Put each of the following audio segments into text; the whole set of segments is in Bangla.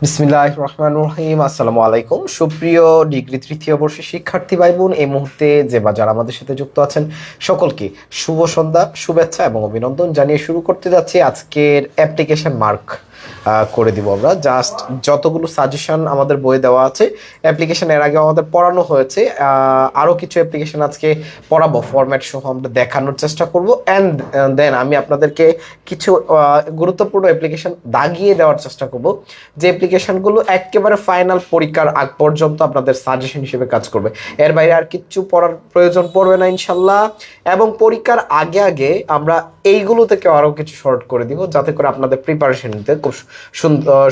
বিসমিল্লাহির রহমানির রহিম। আসসালামু আলাইকুম সুপ্রিয় ডিগ্রি তৃতীয় বর্ষের শিক্ষার্থী ভাই বোন, এই মুহূর্তে যে বা যারা আমাদের সাথে যুক্ত আছেন সকলকে শুভ সন্ধ্যা, শুভেচ্ছা এবং অভিনন্দন জানিয়ে শুরু করতে যাচ্ছি আজকের অ্যাপ্লিকেশন মার্ক করে দিব। আমরা জাস্ট যতগুলো সাজেশন আমাদের বইয়ে দেওয়া আছে, অ্যাপ্লিকেশন এর আগে আমাদের পড়ানো হয়েছে, আরও কিছু অ্যাপ্লিকেশন আজকে পড়াবো, ফরম্যাট সহ আমরা দেখানোর চেষ্টা করব। অ্যান্ড দেন আমি আপনাদেরকে কিছু গুরুত্বপূর্ণ অ্যাপ্লিকেশন দাগিয়ে দেওয়ার চেষ্টা করব, যে অ্যাপ্লিকেশনগুলো একেবারে ফাইনাল পরীক্ষার আগ পর্যন্ত আপনাদের সাজেশন হিসেবে কাজ করবে। এর বাইরে আর কিচ্ছু পড়ার প্রয়োজন পড়বে না ইনশাল্লাহ। এবং পরীক্ষার আগে আগে আমরা এইগুলো থেকে আরও কিছু শর্ট করে দিব, যাতে করে আপনাদের প্রিপারেশন নিতে খুব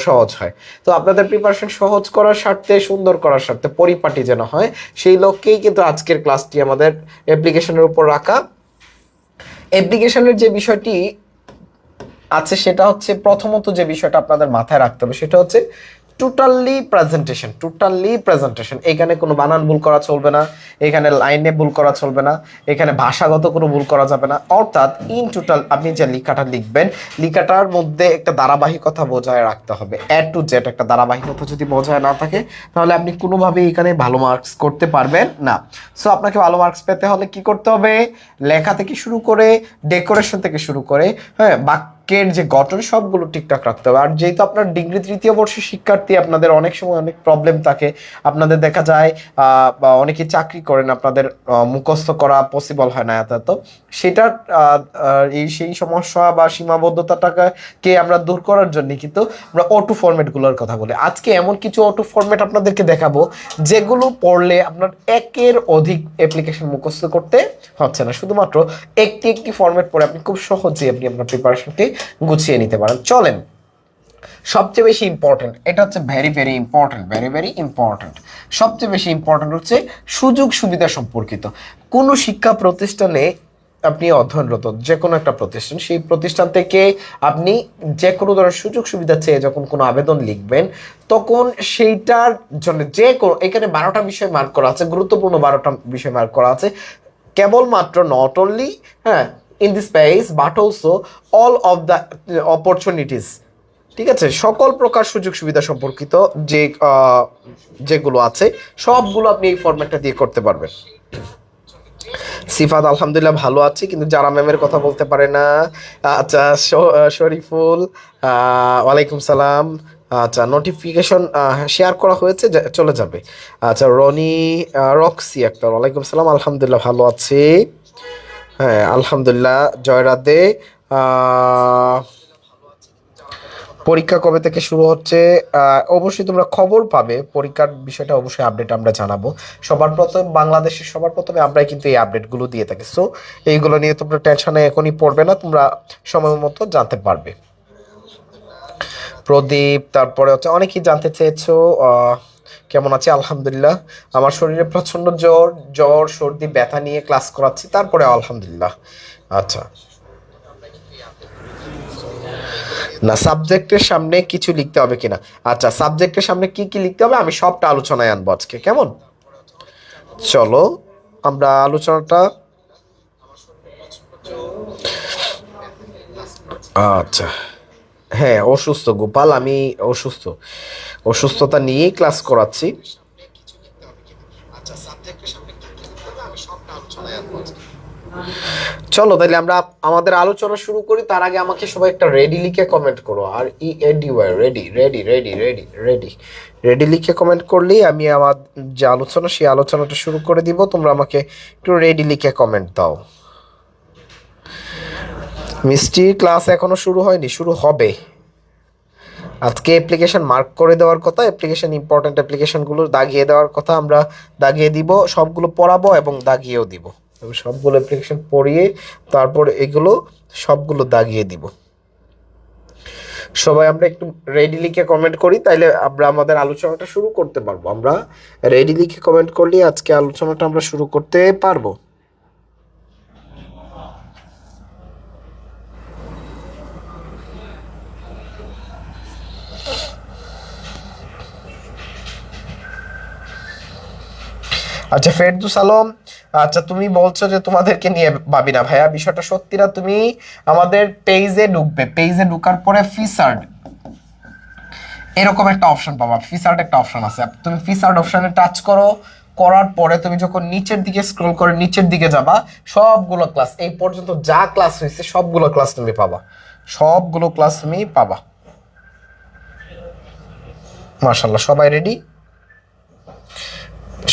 সহজ হয়। তো আপনাদের প্রিপারেশন সহজ করার স্বার্থে, সুন্দর করার স্বার্থে, পরিপাটি যেন হয়, সেই লক্ষ্যেই কিন্তু আজকের ক্লাসটি আমাদের অ্যাপ্লিকেশনের উপর রাখা। অ্যাপ্লিকেশনের যে বিষয়টি আছে সেটা হচ্ছে, প্রথমত যে বিষয়টা আপনাদের মাথায় রাখতে হবে সেটা হচ্ছে টোটালি প্রেজেন্টেশন। এখানে কোনো বানান ভুল করা চলবে না, এখানে লাইনে ভুল করা চলবে না, এখানে ভাষাগত কোনো ভুল করা যাবে না। অর্থাৎ ইন টোটাল আপনি যে লেখাটা লিখবেন, লেখাটার মধ্যে একটা ধারাবাহিকতা বজায় রাখতে হবে। এ টু জেড একটা ধারাবাহিকতা যদি বজায় না থাকে, তাহলে আপনি কোনোভাবেই এখানে ভালো মার্কস করতে পারবেন না। সো আপনাকে ভালো মার্কস পেতে হলে কি করতে হবে? লেখা থেকে শুরু করে, ডেকোরেশন থেকে শুরু করে, হ্যাঁ, বাক্যের যে গঠন সবগুলো ঠিকঠাক রাখতে হবে। আর যেহেতু আপনার ডিগ্রি তৃতীয় বর্ষের শিক্ষার্থী, আপনাদের অনেক সময় অনেক প্রবলেম থাকে। আপনাদের দেখা যায় বা অনেকে চাকরি করেন, আপনাদের মুখস্থ করা পসিবল হয় না এত। সেটার সেই সমস্যা বা সীমাবদ্ধতাটাকে আমরা দূর করার জন্য কিন্তু আমরা অটো ফরম্যাটগুলোর কথা বলি। আজকে এমন কিছু অটো ফরম্যাট আপনাদেরকে দেখাবো, যেগুলো পড়লে আপনার একের অধিক অ্যাপ্লিকেশন মুখস্থ করতে হচ্ছে না। শুধুমাত্র একটি ফরম্যাট পড়ে আপনি খুব সহজেই আপনি আপনার প্রিপারেশনকে গুছিয়ে নিতে পারেন। চলেন, সবচেয়ে বেশি ইম্পর্টেন্ট, এটা হচ্ছে ভেরি ইম্পর্টেন্ট। সবচেয়ে বেশি ইম্পর্টেন্ট হচ্ছে সুযোগ সুবিধা সম্পর্কিত। কোনো শিক্ষা প্রতিষ্ঠানে আপনি অধ্যয়নরত, যে কোনো একটা প্রতিষ্ঠান, সেই প্রতিষ্ঠান থেকে আপনি যে কোনো ধরনের সুযোগ সুবিধা চেয়ে যখন কোনো আবেদন লিখবেন, তখন সেইটার জন্য যে কোনো, এখানে 12টা বিষয় মার্ক করা আছে, গুরুত্বপূর্ণ 12টা বিষয় মার্ক করা আছে। কেবলমাত্র নট অনলি, হ্যাঁ, in this space but also all of the opportunities. ঠিক আছে, সকল প্রকার সুযোগ সুবিধা সম্পর্কিত যেগুলো আছে সবগুলো আপনি এই ফরম্যাটটা দিয়ে করতে পারবেন। সিফাত আলহামদুলিল্লাহ ভালো আছি, কিন্তু যারা ম্যামের কথা বলতে পারে না। আচ্ছা, শরীফুল ওয়ালাইকুম সালাম। আচ্ছা, নোটিফিকেশন শেয়ার করা হয়েছে, চলে যাবে। আচ্ছা, রনি রক্সি আক্তার ওয়ালাইকুম সালাম, আলহামদুলিল্লাহ ভালো আছি। হ্যাঁ আলহামদুলিল্লাহ, জয় রাধে। পরীক্ষা কবে থেকে শুরু হচ্ছে? অবশ্যই তোমরা খবর পাবে, পরীক্ষার বিষয়টা অবশ্যই আপডেট আমরা জানাবো। সবার প্রথম বাংলাদেশের সবার প্রথমে আমরাই কিন্তু এই আপডেটগুলো দিয়ে থাকি। সো এইগুলো নিয়ে তোমরা টেনশনে এখনই পড়বে না, তোমরা সময় মতো জানতে পারবে। প্রদীপ, তারপরে হচ্ছে অনেকেই জানতে চেয়েছো কেমন আছে। আলহামদুলিল্লাহ, আমার শরীরে প্রচণ্ড জ্বর সর্দি ব্যথা নিয়ে ক্লাস করাচ্ছি, তারপরে আলহামদুলিল্লাহ। আচ্ছা, না সাবজেক্টের সামনে কিছু লিখতে হবে কিনা? আচ্ছা, সাবজেক্টের সামনে কি কি লিখতে হবে আমি সবটা আলোচনায় আনবো আজকে, কেমন? চলো আমরা আলোচনাটা, আচ্ছা, হ্যাঁ অসুস্থ গোপাল, আমি অসুস্থতা নিয়েই ক্লাস করাচ্ছি। চলো তাহলে আমরা আমাদের আলোচনা শুরু করি। তার আগে আমাকে সবাই একটা রেডি লিখে কমেন্ট করো। আর EADY, ready ready ready ready ready ready লিখে কমেন্ট করলেই আমি আমার যে আলোচনা, সেই আলোচনাটা শুরু করে দিব। তোমরা আমাকে একটু রেডি লিখে কমেন্ট দাও। মিষ্টি, ক্লাস এখনো শুরু হয়নি, শুরু হবে। আজকে অ্যাপ্লিকেশন মার্ক করে দেওয়ার কথা, অ্যাপ্লিকেশন ইম্পর্টেন্ট অ্যাপ্লিকেশনগুলো দাগিয়ে দেওয়ার কথা, আমরা দাগিয়ে দিব, সবগুলো পড়াবো এবং দাগিয়েও দিব। সবগুলো অ্যাপ্লিকেশন পড়িয়ে তারপর এগুলো সবগুলো দাগিয়ে দিব। সবাই আমরা একটু রেডি লিখে কমেন্ট করি, তাইলে আমরা আমাদের আলোচনাটা শুরু করতে পারবো। আমরা রেডি লিখে কমেন্ট করলে আজকে আলোচনাটা আমরা শুরু করতে পারবো। আচ্ছা, ফেরদুস আলম, আচ্ছা তুমি বলছো যে তোমাদেরকে নিয়ে ভাবি না। ভাইয়া বিষয়টা সত্যি না। তুমি আমাদের পেজে ঢুকবে, পেজে ঢুকার পরে ফিচার্ড, এরকম একটা অপশন পাবা, ফিচার্ড একটা অপশন আছে, তুমি ফিচার্ড অপশনে টাচ করো, করার পরে তুমি যখন নিচের দিকে স্ক্রল করে নিচের দিকে যাবা, সবগুলো ক্লাস এই পর্যন্ত যা ক্লাস হয়েছে সবগুলো ক্লাস তুমি পাবা, সবগুলো ক্লাস তুমি পাবা। মাশাআল্লাহ, সবাই রেডি?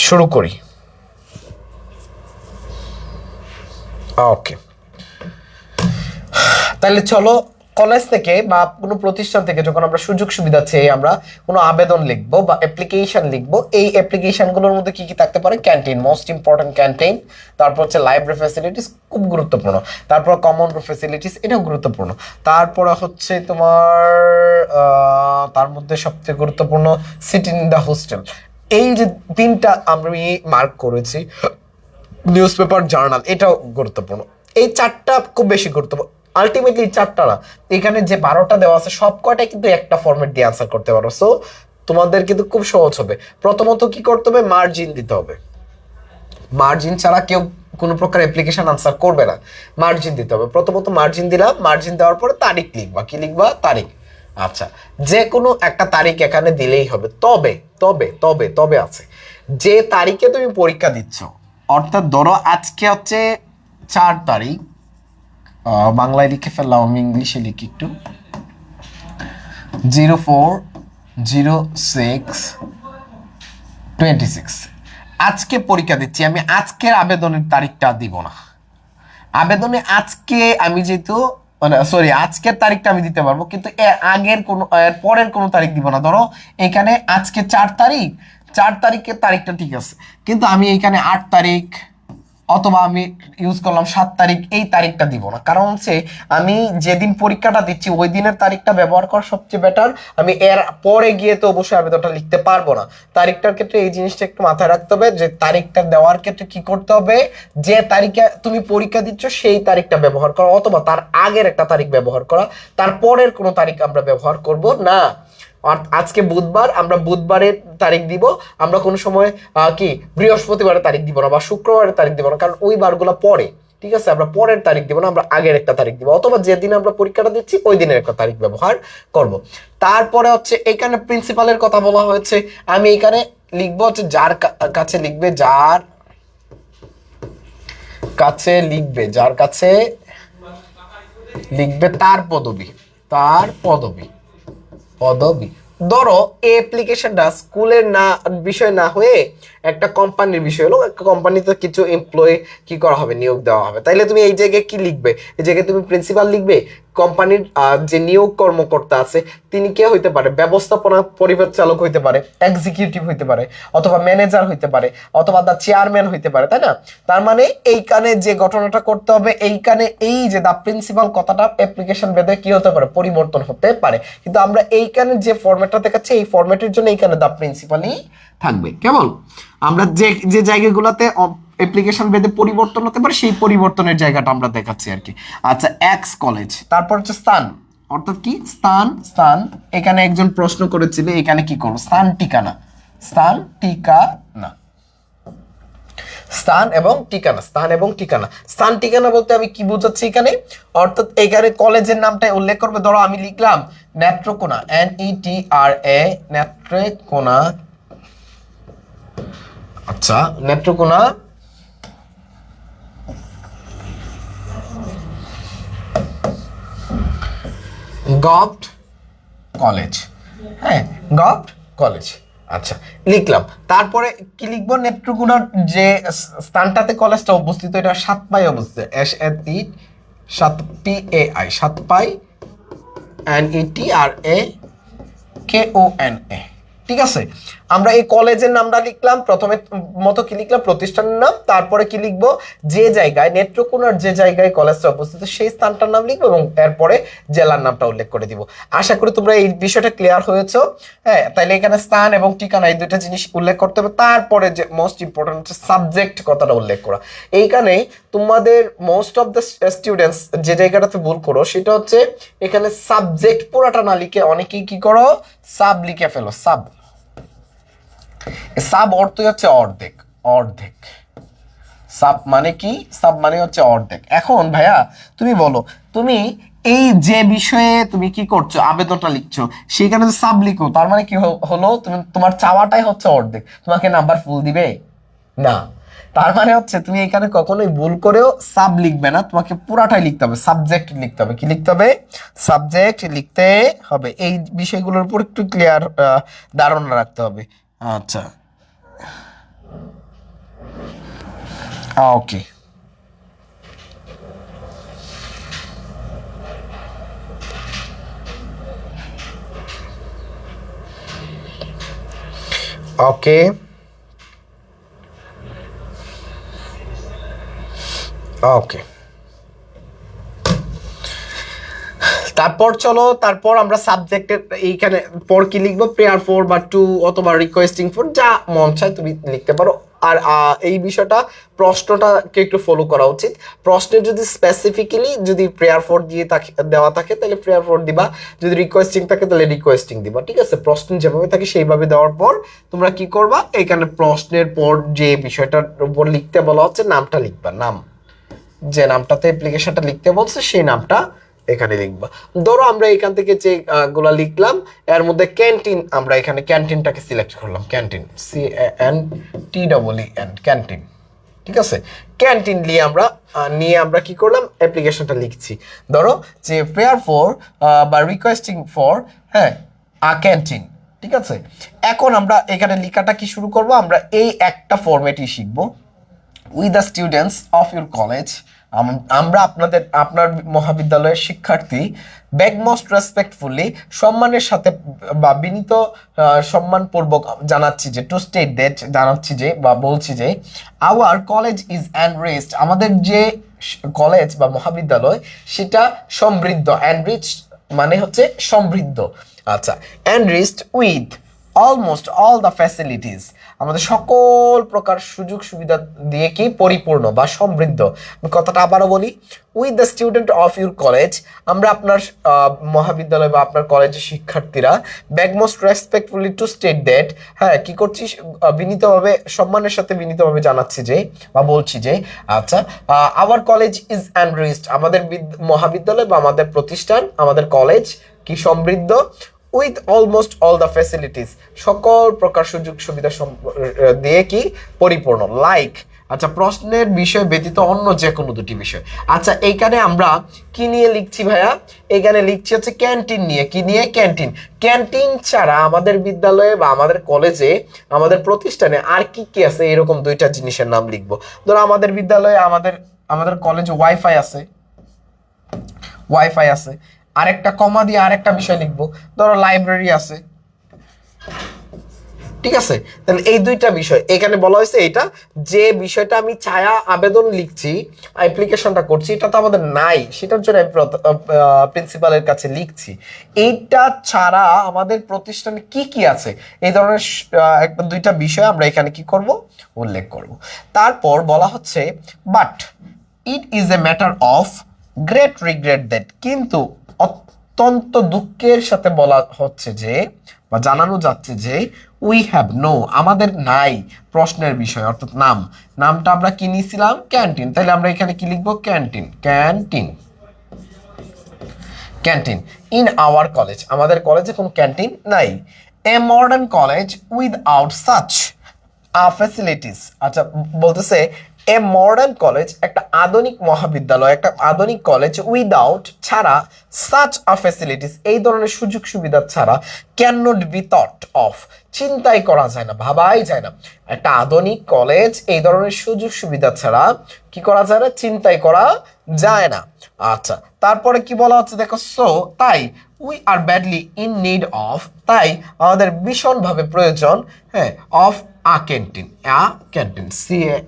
শুরু করি। ওকে, তাহলে চলো, কলেজ থেকে বা কোনো প্রতিষ্ঠান থেকে যখন আমরা সুযোগ সুবিধা চেয়ে আমরা কোনো আবেদন লিখবো বা অ্যাপ্লিকেশন লিখবো, এই অ্যাপ্লিকেশনগুলোর মধ্যে কি কি থাকতে পারে? Canteen, most important canteen. তারপর হচ্ছে লাইব্রেরি ফ্যাসিলিটিস, খুব গুরুত্বপূর্ণ। তারপর কমন রুম ফ্যাসিলিটিস, এটাও গুরুত্বপূর্ণ। তারপরে হচ্ছে তোমার তার মধ্যে সবচেয়ে গুরুত্বপূর্ণ সিটিং ইন দ্য হোস্টেল। এই যে তিনটা আমি মার্ক করেছি, নিউজ পেপার, জার্নাল, এটাও গুরুত্বপূর্ণ। এই চারটা খুব বেশি গুরুত্বপূর্ণ। আলটিমেটলি চারটা না, এখানে যে 12টা দেওয়া আছে সব কয়টাই কিন্তু একটা ফরম্যাট দিয়ে আনসার করতে পারো। সো তোমাদের কিন্তু খুব সহজ হবে। প্রথমত কি করতে হবে? মার্জিন দিতে হবে। মার্জিন ছাড়া কেউ কোনো প্রকার অ্যাপ্লিকেশন আনসার করবে না, মার্জিন দিতে হবে। প্রথমত মার্জিন দিলাম, মার্জিন দেওয়ার পরে তারিখ লিখবা। কি লিখবা? তারিখ। আচ্ছা, যে কোনো একটা তারিখ এখানে দিলেই হবে। তবে তবে তবে তবে আছে, যে তারিখে তুমি পরীক্ষা দিচ্ছ, অর্থাৎ ধরো আজকে হচ্ছে 4 তারিখ, বাংলায় লিখে ফেললাম, আমি ইংলিশে লিখি একটু, 04/06/26 আজকে পরীক্ষা দিচ্ছি, আমি আজকের আবেদনের তারিখটা দিব না। আবেদনে আজকে আমি যেহেতু মানে সরি আজকের তারিখটা আমি দিতে পারবো, কিন্তু এর আগের কোনো এর পরের কোনো তারিখ দিব না। ধরো এখানে আজকে 4 তারিখ, 4 তারিখের তারিখটা ঠিক আছে, কিন্তু আমি এখানে 8 তারিখ অথবা আমি ইউজ করলাম 7 তারিখ, এই তারিখটা দিব না। কারণ হচ্ছে আমি যেদিন পরীক্ষাটা দিচ্ছি ওই দিনের তারিখটা ব্যবহার করা সবচেয়ে বেটার। আমি এর পরে গিয়ে তো অবশ্যই আবেদনটা লিখতে পারবো না। তারিখটার ক্ষেত্রে এই জিনিসটা একটু মাথায় রাখতে হবে, যে তারিখটা দেওয়ার ক্ষেত্রে কি করতে হবে, যে তারিখে তুমি পরীক্ষা দিচ্ছ সেই তারিখটা ব্যবহার করা, অথবা তার আগের একটা তারিখ ব্যবহার করা, তার পরের কোনো তারিখ আমরা ব্যবহার করব না। আজকে বুধবার, আমরা বুধবারের তারিখ দিব, আমরা কোনো সময় কি বৃহস্পতিবারের তারিখ দিব না বা শুক্রবারের তারিখ দিব না, কারণ ওই বারগুলো পরে, ঠিক আছে? আমরা পরের তারিখ দিব না, আমরা আগের একটা তারিখ দিব, অথবা যেদিন আমরা পরীক্ষাটা দিচ্ছি ওই দিনের একটা তারিখ ব্যবহার করব। তারপরে হচ্ছে এখানে প্রিন্সিপালের কথা বলা হয়েছে, আমি এখানে লিখবো হচ্ছে যার কাছে লিখবে, যার কাছে লিখবে, যার কাছে লিখবে তার পদবি, তার পদবি, পদবি। ধরো এই অ্যাপ্লিকেশনটা স্কুলের না বিষয় না হয়ে একটা কোম্পানির বিষয় হলো, একটা কোম্পানিতে কিছু এমপ্লয়ি কি করা হবে, নিয়োগ দেওয়া হবে। তাইলে তুমি এই জায়গায় কি লিখবে? এই জায়গায় তুমি প্রিন্সিপাল লিখবে। কোম্পানির যে নিয়োগ কর্মকর্তা আছে তিনি কে হইতে পারে? ব্যবস্থাপনা পরিচালক হইতে পারে, এক্সিকিউটিভ হইতে পারে, অথবা ম্যানেজার হইতে পারে, অথবা দা চেয়ারম্যান হইতে পারে, তাই না? তার মানে এইখানে যে ঘটনাটা করতে হবে, এইখানে এই যে দা প্রিন্সিপাল কথাটা অ্যাপ্লিকেশন ভেদে কি হতে পারে, পরিবর্তন হতে পারে। কিন্তু আমরা এইখানে যে ফরম্যাটটা দেখাচ্ছি এই ফরম্যাটের জন্য এইখানে দা প্রিন্সিপালই থাকবে। কেমন? আমরা যে যে জায়গাগুলোতে অ্যাপ্লিকেশন ভেদে পরিবর্তন হতে পারে সেই পরিবর্তনের জায়গাটা আমরা দেখাচ্ছি আর কি। আচ্ছা, এক্স কলেজ। তারপর হচ্ছে স্থান, অর্থাৎ কি স্থান, স্থান এখানে একজন প্রশ্ন করেছিল, এখানে কি করবো? স্থান ঠিকানা, স্থান ঠিকানা, স্থান এবং ঠিকানা, স্থান এবং ঠিকানা। স্থান ঠিকানা বলতে আমি কি বোঝাচ্ছি এখানে? অর্থাৎ এখানে কলেজের নামটা উল্লেখ করবে। ধরো আমি লিখলাম নেত্রকোনা, NETRA, নেত্রকোনা। আচ্ছা, নেত্রকোনা গভট কলেজ, হ্যাঁ গভট কলেজ। আচ্ছা, লিখলাম। তারপরে কি লিখবো? নেত্রকোনার যে স্থানটাতে কলেজটা অবস্থিত এটা 7 পাই অবস্থিত, SAT 7 পাই, NETRAKONA, ঠিক আছে? আমরা এই কলেজের নামটা লিখলাম, প্রথমে মতো কি লিখলাম? প্রতিষ্ঠানের নাম। তারপরে কি লিখবো? যে জায়গায় নেত্রকোনার যে জায়গায় কলেজটা অবস্থিত সেই স্থানটার নাম লিখবো এবং এরপরে জেলার নামটা উল্লেখ করে দিব। আশা করি তোমরা এই বিষয়টা ক্লিয়ার হয়েছো। হ্যাঁ, তাইলে এখানে স্থান এবং ঠিকানা এই দুইটা জিনিস উল্লেখ করতে হবে। তারপরে যে মোস্ট ইম্পর্টেন্ট হচ্ছে সাবজেক্ট কথাটা উল্লেখ করা। এইখানে তোমাদের মোস্ট অফ দ্য স্টুডেন্টস যে জায়গাটাতে ভুল করো সেটা হচ্ছে এখানে সাবজেক্ট পুরাটা না লিখে অনেকেই কি করো, সাব লিখে ফেলো। সাব, সাব অর্থই হচ্ছে অর্ধেক, অর্ধেক। সাব মানে কি? সাব মানে হচ্ছে অর্ধেক। এখন ভাইয়া তুমি বলো, তুমি এই যে বিষয়ে তুমি কি করছো, আবেদনটা লিখছো, সেখানে সাব লিখো, তার মানে কি হলো, তুমি তোমার চাওয়াটাই হচ্ছে অর্ধেক, তোমাকে নাম্বার ফুল দিবে না। তার মানে হচ্ছে তুমি এখানে কখনোই ভুল করেও সাব লিখবে না, তোমাকে পুরাটাই লিখতে হবে, সাবজেক্ট লিখতে হবে। কি লিখতে হবে? সাবজেক্ট লিখতে হবে। এই বিষয়গুলোর উপর একটু ক্লিয়ার ধারণা রাখতে হবে। আচ্ছা, ওকে, ওকে, ওকে। তারপর চলো, তারপর আমরা সাবজেক্টের এইখানে পর কি লিখবো, প্রেয়ার ফর বা টু অথবা রিকোয়েস্টিং ফর, যা মন চায় তুমি লিখতে পারো। আর এই বিষয়টা প্রশ্নটাকে একটু ফলো করা উচিত। প্রশ্নে যদি স্পেসিফিক্যালি যদি প্রেয়ার ফর দিয়ে দেওয়া থাকে তাহলে প্রেয়ার ফর দিবা, যদি রিকোয়েস্টিং থাকে তাহলে রিকোয়েস্টিং দিবা। ঠিক আছে, প্রশ্ন যেভাবে থাকে সেইভাবে দেওয়ার পর তোমরা কি করবা, এখানে প্রশ্নের পর যে বিষয়টার উপর লিখতে বলা হচ্ছে নামটা লিখবা, নাম, যে নামটাতে অ্যাপ্লিকেশনটা লিখতে বলছে সেই নামটা এখানে লিখবা। ধরো আমরা এখান থেকে যে গুলা লিখলাম এর মধ্যে ক্যান্টিন, আমরা এখানে ক্যান্টিনটাকে সিলেক্ট করলাম, ক্যান্টিন, CANTEEN, ক্যান্টিন। ঠিক আছে, ক্যান্টিন নিয়ে আমরা কি করলাম, অ্যাপ্লিকেশনটা লিখছি। ধরো যে প্রেয়ার ফর বা রিকোয়েস্টিং ফর, হ্যাঁ, ক্যান্টিন। ঠিক আছে, এখন আমরা এখানে লেখাটা কি শুরু করব, আমরা এই একটা ফরম্যাটই শিখবো। We the students of your college, আমরা আপনার মহাবিদ্যালয়ের শিক্ষার্থী, বেগ মোস্ট রেসপেক্টফুলি, সম্মানের সাথে বা বিনীত সম্মানপূর্বক জানাচ্ছি যে, টু স্টেট দ্যাট, জানাচ্ছি যে বা বলছি যে, আওয়ার কলেজ ইজ এনরিচড, আমাদের যে কলেজ বা মহাবিদ্যালয় সেটা সমৃদ্ধ, এনরিচ মানে হচ্ছে সমৃদ্ধ। আচ্ছা, enriched with almost all the facilities, আমাদের সকল প্রকার সুযোগ সুবিধা দিয়ে কি পরিপূর্ণ বা সমৃদ্ধ। আমি কথাটা আবারও বলি, with the student of your college, আমরা আপনার মহাবিদ্যালয় বা আপনার কলেজের শিক্ষার্থীরা, bag most respectfully two state that, হ্যাঁ কি করছি, বিনীতভাবে, সম্মানের সাথে বিনীতভাবে জানাচ্ছি যে বা বলছি যে, আচ্ছা, আওয়ার কলেজ ইজ এনরিচড, আমাদের মহাবিদ্যালয় বা আমাদের প্রতিষ্ঠান, আমাদের কলেজ কি সমৃদ্ধ, with almost all the facilities, সকল প্রকার সুযোগ সুবিধা দিয়ে কি পরিপূর্ণ, লাইক, আচ্ছা, প্রশ্নের বিষয় ব্যতীত অন্য যে কোনো দুটি বিষয়। আচ্ছা, এইখানে আমরা কি নিয়ে লিখছি ভাইয়া, এখানে লিখছি হচ্ছে ক্যান্টিন নিয়ে। কি নিয়ে? ক্যান্টিন। ক্যান্টিন ছাড়া আমাদের বিদ্যালয়ে বা আমাদের কলেজে, আমাদের প্রতিষ্ঠানে আর কি কি আছে, এরকম দুইটা জিনিসের নাম লিখবো। ধরো আমাদের বিদ্যালয়ে, আমাদের কলেজে ওয়াইফাই আছে, ওয়াইফাই আছে। আরেকটা কমা দিয়ে আরেকটা বিষয় লিখবো, ধরো লাইব্রেরি আছে। ঠিক আছে, তাহলে এই দুইটা বিষয় এখানে বলা হয়েছে। এটা যে বিষয়টা আমি ছায়া আবেদন লিখছি, অ্যাপ্লিকেশনটা করছি, এটা তো আমাদের নাই, সেটার জন্য আমি প্রিন্সিপালের কাছে লিখছি। এইটা ছাড়া আমাদের প্রতিষ্ঠানে কি কি আছে, এই ধরনের একটা দুইটা বিষয় আমরা এখানে কি করব, উল্লেখ করব। তারপর বলা হচ্ছে, but it is a matter of great regret that, কিন্তু অত্যন্ত দুঃখের সাথে বলা হচ্ছে যে বা জানানো যাচ্ছে যে, উই হ্যাভ নো, আমাদের নাই প্রশ্নের বিষয়, অর্থাৎ নামটা আমরা কি নিয়েছিলাম, ক্যান্টিন, তাহলে আমরা এখানে কি লিখবো, canteen, canteen, canteen in our college, আমাদের কলেজে কোনো ক্যান্টিন নাই। A modern college without such facilities, আচ্ছা বলতেছে এ মডার্ন কলেজ, একটা আধুনিক মহাবিদ্যালয়, একটা আধুনিক কলেজ, উইদাউট ছাড়া, সাচ ফ্যাসিলিটিস এই ধরনের সুযোগ সুবিধা ছাড়া, can not be thought of চিন্তাই করা যায় না, ভাবাই যায় না। একটা আধুনিক কলেজ এই ধরনের সুযোগ সুবিধা ছাড়া কি করা যায় না, চিন্তাই করা যায় না। আচ্ছা, তারপরে কি বলা হচ্ছে দেখো, সো তাই, we are badly in need of, তাই আমাদের ভীষণভাবে প্রয়োজন, হ্যাঁ, of canteen, canteen,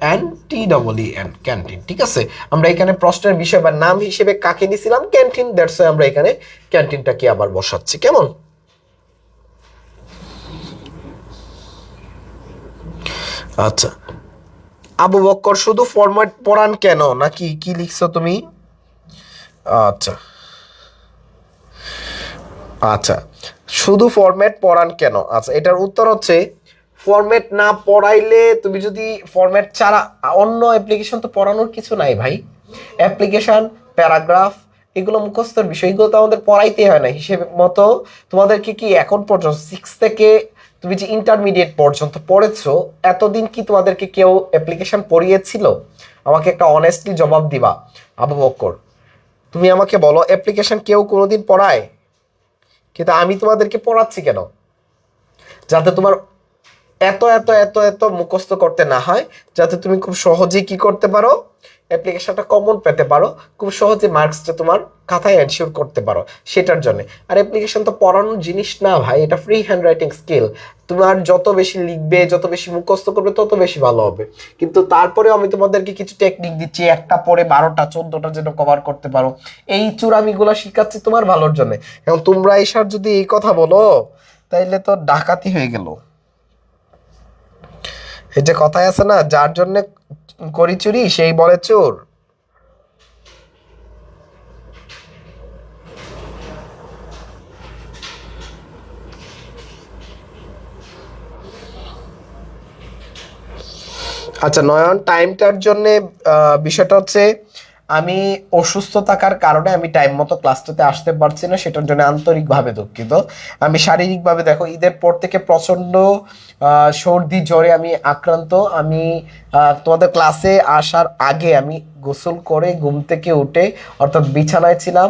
CANTEEN, canteen. ঠিক আছে, আমরা এখানে প্রশ্নের বিষয় বা নাম হিসেবে কাকে নিছিলাম, ক্যান্টিন, দ্যাটস ওয়াই আমরা এখানে ক্যান্টিনটাকে আবার বসাচ্ছি। কেমন? আচ্ছা, আবু বক্কর শুধু ফরম্যাট পড়ান কেন, নাকি কি লিখছো তুমি? আচ্ছা, আচ্ছা, শুধু ফরম্যাট পড়ান কেন, আচ্ছা এটার উত্তর হচ্ছে, ফরম্যাট না পড়াইলে, তুমি যদি ফরম্যাট ছাড়া অন্য অ্যাপ্লিকেশন তো পড়ানোর কিছু নাই ভাই। অ্যাপ্লিকেশন, প্যারাগ্রাফ, এগুলো মুখস্থর বিষয়, এগুলো তো আমাদের পড়াইতেই হয় না হিসেবে মতো। তোমাদেরকে কি এখন পর্যন্ত 6 থেকে তুমি যে ইন্টারমিডিয়েট পর্যন্ত পড়েছো, এতদিন কি তোমাদেরকে কেউ অ্যাপ্লিকেশন পড়িয়েছিল? আমাকে একটা অনেস্টলি জবাব দিবা আবু বক্কর। তুমি আমাকে বলো, অ্যাপ্লিকেশন কেউ কোনোদিন পড়ায়? কিন্তু আমি তোমাদেরকে পড়াচ্ছি কেন? যাতে তোমার এত এত এত এত মুখস্থ করতে না হয়, যাতে তুমি খুব সহজেই কি করতে পারো, অ্যাপ্লিকেশনটা কমন পেতে পারো, খুব সহজে মার্কসটা তোমার খাতায় এনশিওর করতে পারো, সেটার জন্য। আর অ্যাপ্লিকেশন তো পড়ানোর জিনিস না ভাই, এটা ফ্রি হ্যান্ড রাইটিং স্কিল। তোমার যত বেশি লিখবে, যত বেশি মুখস্থ করবে, তত বেশি ভালো হবে। কিন্তু তারপরেও আমি তোমাদেরকে কিছু টেকনিক দিচ্ছি, একটা পরে 12টা 14টা যেন কভার করতে পারো, এই চূড়ামিগুলো শিখাচ্ছি তোমার ভালোর জন্য। এখন তোমরা এসার যদি এই কথা বলো, তাইলে তো ডাকাতি হয়ে গেল। এই যে কথায় আছে না, যার জন্য করি চুরি সেই বলে চোর। আচ্ছা নয়ন, টাইমটার জন্য বিষয়টা হচ্ছে, আমি অসুস্থ থাকার কারণে আমি টাইম মতো ক্লাসটাতে আসতে পারছি না, সেটার জন্য আন্তরিকভাবে দুঃখিত। আমি শারীরিকভাবে দেখো ঈদের পর থেকে প্রচণ্ড সর্দি জ্বরে আমি আক্রান্ত। আমি তোমাদের ক্লাসে আসার আগে আমি গোসল করে ঘুম থেকে উঠে, অর্থাৎ বিছানায় ছিলাম,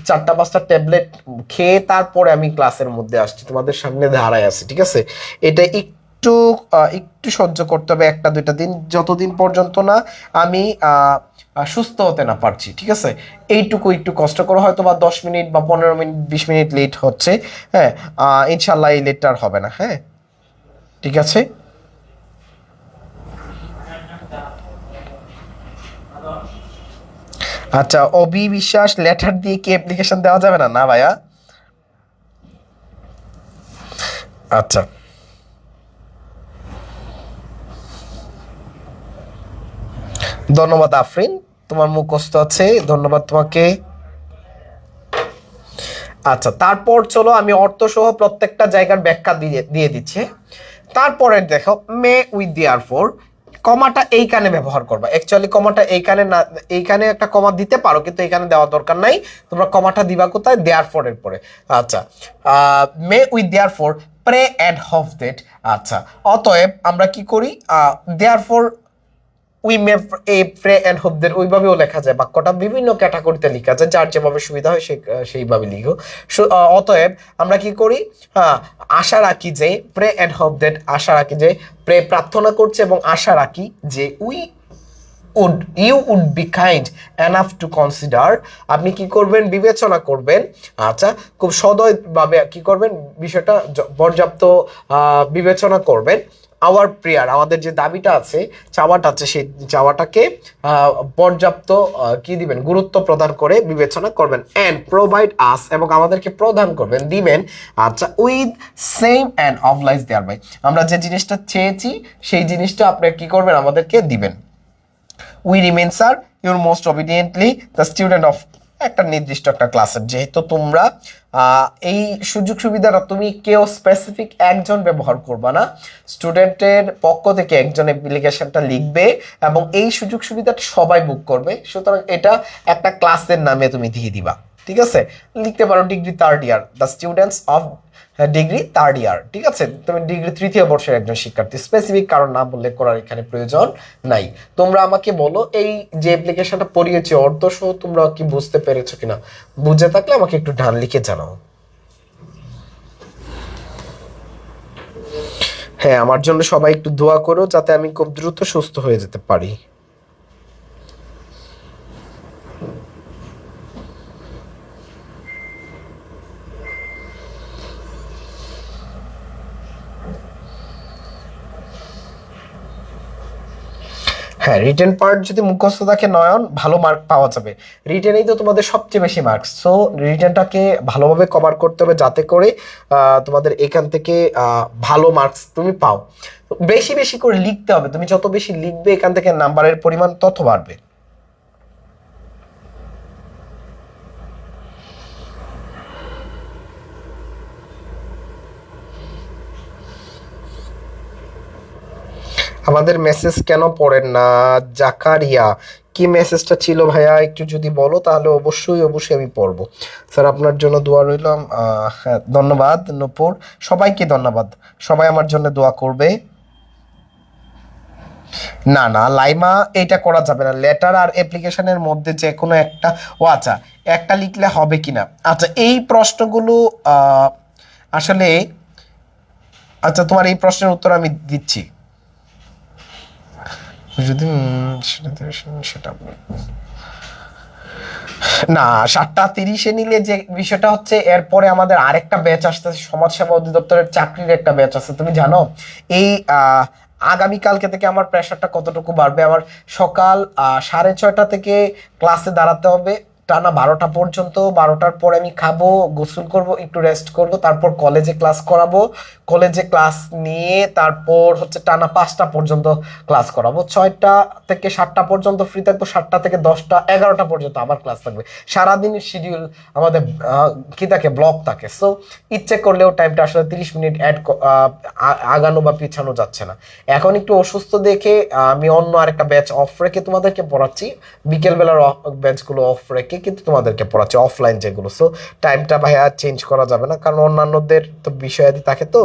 4টা 5টা ট্যাবলেট খেয়ে তারপরে আমি ক্লাসের মধ্যে আসছি, তোমাদের সামনে দাঁড়ায় আছি, ঠিক আছে? এটা একটু একটু সহ্য করতে হবে 1-2টা দিন, যতদিন পর্যন্ত না আমি সুস্থ হতে না পারছি, ঠিক আছে? এইটুকু একটু কষ্ট করে, হয়তো বা 10 মিনিট বা 15 মিনিট 20 মিনিট লেট হচ্ছে। হ্যাঁ, ইনশাল্লাহ এই লেটটা আর হবে না। হ্যাঁ, ঠিক আছে। আচ্ছা, অবি বিশ্বাস, লেটার দিয়ে কি অ্যাপ্লিকেশন দেওয়া যাবে না? না ভাইয়া। আচ্ছা, ধন্যবাদ আফরিন, তোমার মুখস্থ আছে, ধন্যবাদ তোমাকে। আচ্ছা, তারপর চলো আমি অর্থসহ প্রত্যেকটা জায়গার ব্যাখ্যা দিয়ে দিয়ে দিচ্ছি। তারপরে দেখো, মে উইথ দেয়ার ফর, কমাটা এইখানে ব্যবহার করবা। অ্যাকচুয়ালি কমাটা এইখানে না, এইখানে একটা কমা দিতে পারো, কিন্তু এইখানে দেওয়ার দরকার নাই। তোমরা কমাটা দিবা কোথায়? দেয়ার ফর এর পরে। আচ্ছা, may with therefore, pray and hope that. আচ্ছা, অতএব আমরা কি করি, therefore we may a pray and hope that, ওইভাবেও লেখা যায়। বাক্যটা বিভিন্ন ক্যাটাগরিতে লেখা যায়, যার যেভাবে সুবিধা হয় সেইভাবে লিখো। অতএব আমরা কি করি, হ্যাঁ, আশা রাখি যে, প্রে অ্যান্ড হোপ দ্যাট, আশা রাখি যে, প্রে প্রার্থনা করছে এবং আশা রাখি যে, you would be kind enough to consider, আপনি কি করবেন, বিবেচনা করবেন। আচ্ছা, খুব সদয়ভাবে কি করবেন, বিষয়টা পর্যাপ্ত বিবেচনা করবেন। আওয়ার প্রেয়ার, আমাদের যে দাবিটা আছে, চাওয়াটা আছে, সেই চাওয়াটাকে পর্যাপ্ত কি দিবেন, গুরুত্ব প্রদান করে বিবেচনা করবেন। অ্যান্ড প্রোভাইড আস, এবং আমাদেরকে প্রদান করবেন, দিবেন। আচ্ছা, with same and oblige thereby, আমরা যে জিনিসটা চেয়েছি সেই জিনিসটা আপনি কি করবেন, আমাদেরকে দিবেন। We remain sir your most obediently the student of, একটা নির্দিষ্ট একটা ক্লাসের, যেহেতু তোমরা এই সুযোগ সুবিধাটা তুমি কেউ স্পেসিফিক একজন ব্যবহার করবা না, স্টুডেন্টের পক্ষ থেকে একজন অ্যাপ্লিকেশনটা লিখবে এবং এই সুযোগ সুবিধাটা সবাই বুক করবে, সুতরাং এটা একটা ক্লাসের নামে তুমি দিয়ে দিবা, ঠিক আছে? লিখতে পারো degree 3rd year, the students of degree 3rd ইয়ার, ঠিক আছে? তুমি ডিগ্রি 3য় বর্ষের একজন শিক্ষার্থী, স্পেসিফিক কারণ না বললে করার এখানে প্রয়োজন নাই। তোমরা আমাকে বলো, এই যে অ্যাপ্লিকেশনটা পড়িয়েছি অর্থ সহ তোমরা কি বুঝতে পেরেছো কিনা? বুঝে থাকলে আমাকে একটু ডান লিখে জানাও। হ্যাঁ, আমার জন্য সবাই একটু দোয়া করো, যাতে আমি খুব দ্রুত সুস্থ হয়ে যেতে পারি। হ্যাঁ, রিটেন পার্ট যদি মুখস্থ থাকে নয়ন, ভালো মার্ক পাওয়া যাবে। রিটেনেই তো তোমাদের সবচেয়ে বেশি মার্কস, সো রিটেনটাকে ভালোভাবে কভার করতে হবে, যাতে করে তোমাদের এখান থেকে ভালো মার্কস তুমি পাও। বেশি বেশি করে লিখতে হবে, তুমি যত বেশি লিখবে এখান থেকে নাম্বারের পরিমাণ তত বাড়বে। আমাদের মেসেজ কেন পড়েন না জাকারিয়া? কি মেসেজটা ছিল ভাইয়া একটু যদি বলো তাহলে অবশ্যই অবশ্যই আমি পড়বো। স্যার আপনার জন্য দোয়া রইলাম। হ্যাঁ ধন্যবাদ নূপুর, সবাইকে ধন্যবাদ, সবাই আমার জন্য দোয়া করবে। না না লাইমা, এটা করা যাবে না, লেটার আর অ্যাপ্লিকেশনের মধ্যে যে কোনো একটা। ও আচ্ছা, একটা লিখলে হবে কিনা, আচ্ছা এই প্রশ্নগুলো আসলে, আচ্ছা তোমার এই প্রশ্নের উত্তর আমি দিচ্ছি যদি সেটা না 7:30 নিলে যে বিষয়টা হচ্ছে, এরপরে আমাদের আরেকটা ব্যাচ আসতেছে, সমাজসেবা অধিদপ্তরের চাকরির একটা ব্যাচ আছে, তুমি জানো এই আগামীকালকে থেকে আমার প্রেশারটা কতটুকু বাড়বে। আমার সকাল 6:30 থেকে ক্লাসে দাঁড়াতে হবে টানা 12টা পর্যন্ত। 12টার পরে আমি খাবো, গোসল করব, একটু রেস্ট করব, তারপর কলেজে ক্লাস করাবো। কলেজে ক্লাস নিয়ে তারপর হচ্ছে টানা 5টা পর্যন্ত ক্লাস করাবো। 6টা থেকে 7টা পর্যন্ত ফ্রি থাকবো, 7টা থেকে 10টা 11টা পর্যন্ত আবার ক্লাস থাকবে। সারাদিনের শিডিউল আমাদের কি থাকে, ব্লক থাকে। সো ইচ্ছে করলেও টাইমটা আসলে 30 মিনিট আগানো বা পিছানো যাচ্ছে না। এখন একটু অসুস্থ দেখে আমি অন্য আরেকটা ব্যাচ অফ রেখে তোমাদেরকে পড়াচ্ছি, বিকেলবেলার ব্যাচগুলো অফ রেখে কিন্তু তোমাদেরকে পড়াচ্ছি অফলাইন যেগুলো। সো টাইমটা ভাইয়া চেঞ্জ করা যাবে না, কারণ অন্যান্যদের তো বিষয়াদি থাকে, তো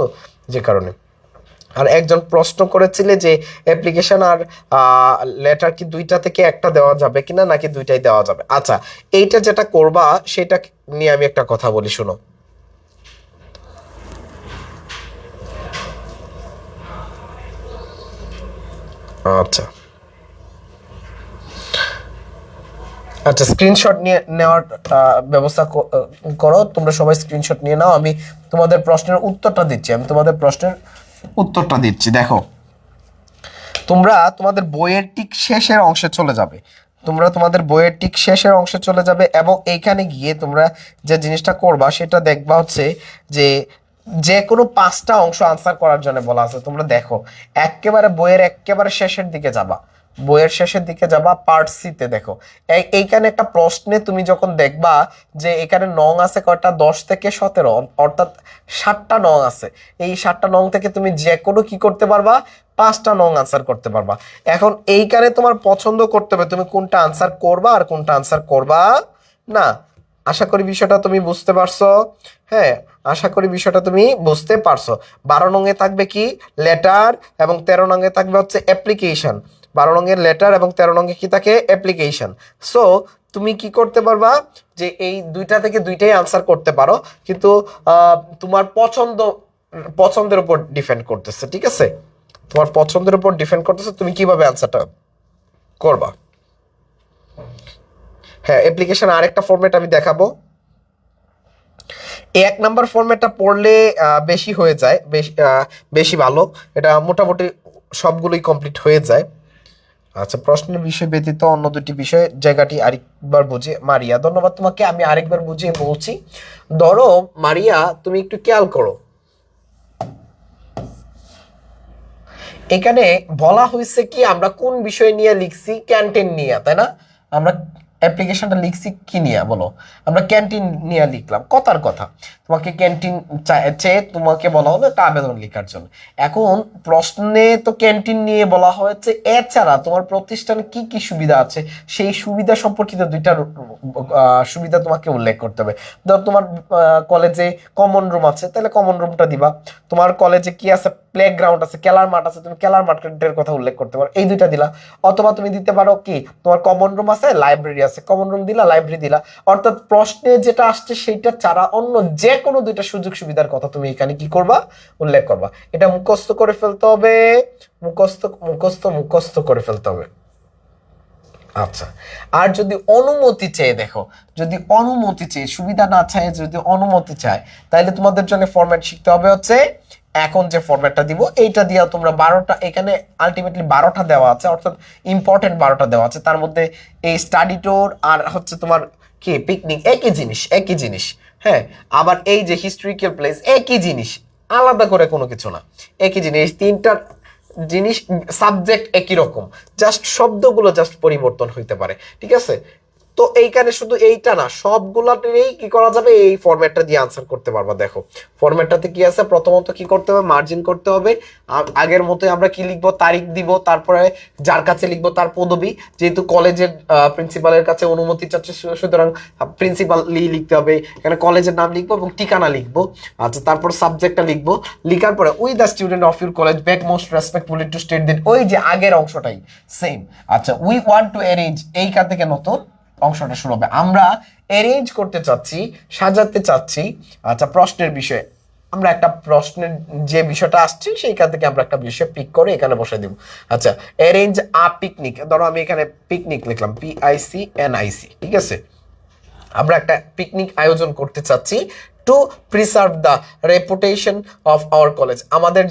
যে কারণে। আর একজন প্রশ্ন করেছিলে যে অ্যাপ্লিকেশন আর লেটার কি দুইটা থেকে একটা দেওয়া যাবে কিনা, নাকি দুইটাই দেওয়া যাবে। আচ্ছা এইটা যেটা করবা সেটা নিয়ে আমি একটা কথা বলি, শোনো। আচ্ছা আচ্ছা, স্ক্রিনশট নিয়ে নেওয়ার ব্যবস্থা করো, তোমরা সবাই স্ক্রিনশট নিয়ে নাও। আমি তোমাদের প্রশ্নের উত্তরটা দিচ্ছি, দেখো তোমরা তোমাদের বইয়ের ঠিক শেষের অংশে চলে যাবে, এবং এইখানে গিয়ে তোমরা যে জিনিসটা করবা সেটা দেখবা হচ্ছে যে যে কোনো 5টা অংশ আনসার করার জন্য বলা আছে। তোমরা দেখো একেবারে বইয়ের একেবারে শেষের দিকে যাবা, পার্ট সিতে দেখো। এইখানে একটা প্রশ্নে তুমি যখন দেখবা যে এখানে নং আছে কয়টা, 10 থেকে 17, অর্থাৎ 7টা নং আছে। এই 7টা নং থেকে তুমি যে কোনো কি করতে পারবা, 5টা নং আনসার করতে পারবা। এখন এইখানে তোমার পছন্দ করতে হবে তুমি কোনটা আনসার করবা আর কোনটা আনসার করবা না। আশা করি বিষয়টা তুমি বুঝতে পারছো। হ্যাঁ, আশা করি বিষয়টা তুমি বুঝতে পারছো। 12 নংয়ে থাকবে কি, লেটার, এবং 13 নংয়ে থাকবে হচ্ছে অ্যাপ্লিকেশন। 12 নংয়ের লেটার এবং 13 নংয়ে কি থাকে, অ্যাপ্লিকেশন। সো তুমি কি করতে পারবা যে এই দুইটা থেকে দুইটাই আনসার করতে পারো, কিন্তু তোমার পছন্দের উপর ডিপেন্ড করতেছে, ঠিক আছে? তোমার পছন্দের উপর ডিপেন্ড করতেছে তুমি কিভাবে আনসারটা করবা। হ্যাঁ, অ্যাপ্লিকেশন আরেকটা ফরম্যাট আমি দেখাবো। 1 নাম্বার ফরম্যাটটা পড়লে বেশি হয়ে যায়, বেশি ভালো, এটা মোটামুটি সবগুলোই কমপ্লিট হয়ে যায়। আচ্ছা, প্রশ্নের বিষয় ব্যতীত অন্য দুটি বিষয় জায়গাটি আরেকবার বুঝে। মারিয়া ধন্যবাদ তোমাকে, আমি আরেকবার বুঝিয়ে বলছি। ধরো মারিয়া, তুমি একটু খেয়াল করো, এখানে বলা হয়েছে কি আমরা কোন বিষয় নিয়ে লিখছি, ক্যান্টিন নিয়ে, তাই না? আমরা অ্যাপ্লিকেশনটা লিখছি কি নিয়ে বলো, আমরা ক্যান্টিন নিয়ে লিখলাম, কথার কথা। তোমাকে ক্যান্টিন চেয়ে তোমাকে বলা হলো একটা আবেদন লেখার জন্য। এখন প্রশ্নে তো ক্যান্টিন নিয়ে বলা হয়েছে, এছাড়া তোমার প্রতিষ্ঠানে কি কি সুবিধা আছে সেই সুবিধা সম্পর্কিত দুইটা সুবিধা তোমাকে উল্লেখ করতে হবে। ধর তোমার কলেজে কমন রুম আছে, তাহলে কমন রুমটা দিবা। তোমার কলেজে কি আছে, প্লেগ্রাউন্ড আছে, খেলার মাঠ আছে, তুমি খেলার মাঠের কথা উল্লেখ করতে পারো, এই দুইটা দিলা। অথবা তুমি দিতে পারো কি, তোমার কমন রুম আছে, লাইব্রেরি আছে, কমন রুম দিলা, লাইব্রেরি দিলা। অর্থাৎ প্রশ্নে যেটা আসছে সেইটা ছাড়া অন্য যে কোনো দুইটা সুযোগ সুবিধার কথা তুমি এখানে কি করবা, উল্লেখ করবা। এটা মুখস্থ করে ফেলতে হবে, মুখস্থ করে ফেলতে হবে। আচ্ছা, আর যদি অনুমতি চেয়ে, দেখো যদি অনুমতি চেয়ে, সুবিধা না চায়, যদি অনুমতি চায়, তাহলে তোমাদের জন্য ফরম্যাট শিখতে হবে হচ্ছে, এখন যে ফরম্যাটটা দিব এইটা দিয়া তোমরা 12টা, এখানে আলটিমেটলি 12টা দেওয়া আছে, অর্থাৎ ইম্পর্টেন্ট 12টা দেওয়া আছে। তার মধ্যে এই স্টাডি ট্যুর আর হচ্ছে তোমার কি পিকনিক একই জিনিস। হ্যাঁ, আবার এই যে হিস্ট্রিক্যাল প্লেস একই জিনিস, আলাদা করে কোনো কিছু না, একই জিনিস। 3টা সাবজেক্ট একই রকম, জাস্ট শব্দগুলো জাস্ট পরিবর্তন হইতে পারে, ঠিক আছে? তো এইখানে শুধু এইটা না, সবগুলাতেই কি করা যাবে, এই ফরম্যাটটা দিয়ে আনসার করতে পারবা। দেখো ফরম্যাটটাতে কি আছে, প্রথমত কি করতে হবে, মার্জিন করতে হবে। আগের মতোই আমরা কি লিখবো, তারিখ দিব, তারপরে যার কাছে লিখবো তার পদবি, যেহেতু কলেজের প্রিন্সিপালের কাছে অনুমতি চাচ্ছে সুতরাং প্রিন্সিপাল লিখতে হবে, এখানে কলেজের নাম লিখবো এবং ঠিকানা লিখবো। আচ্ছা, তারপর সাবজেক্টটা লিখবো, লিখার পরে we the student of your college beg most respectfully two state that, ওই যে আগের অংশটাই সেম। আচ্ছা, উই ওয়ান্ট টু অ্যারেঞ্জ, এইখান থেকে নতুন অংশটা শুরু হবে। আমরা অ্যারেঞ্জ করতে চাচ্ছি, সাজাতে চাচ্ছি। আচ্ছা, প্রশ্নের বিষয়ে আমরা একটা প্রশ্নের যে বিষয়টা আসছে সেইখান থেকে আমরা একটা বিষয় পিক করে এখানে বসে দিব। আচ্ছা, অ্যারেঞ্জ আ পিকনিক, ধরো আমি এখানে পিকনিক লিখলাম, PICNIC, ঠিক আছে। আমরা একটা পিকনিক আয়োজন করতে চাচ্ছি to preserve the reputation of our college, আমাদের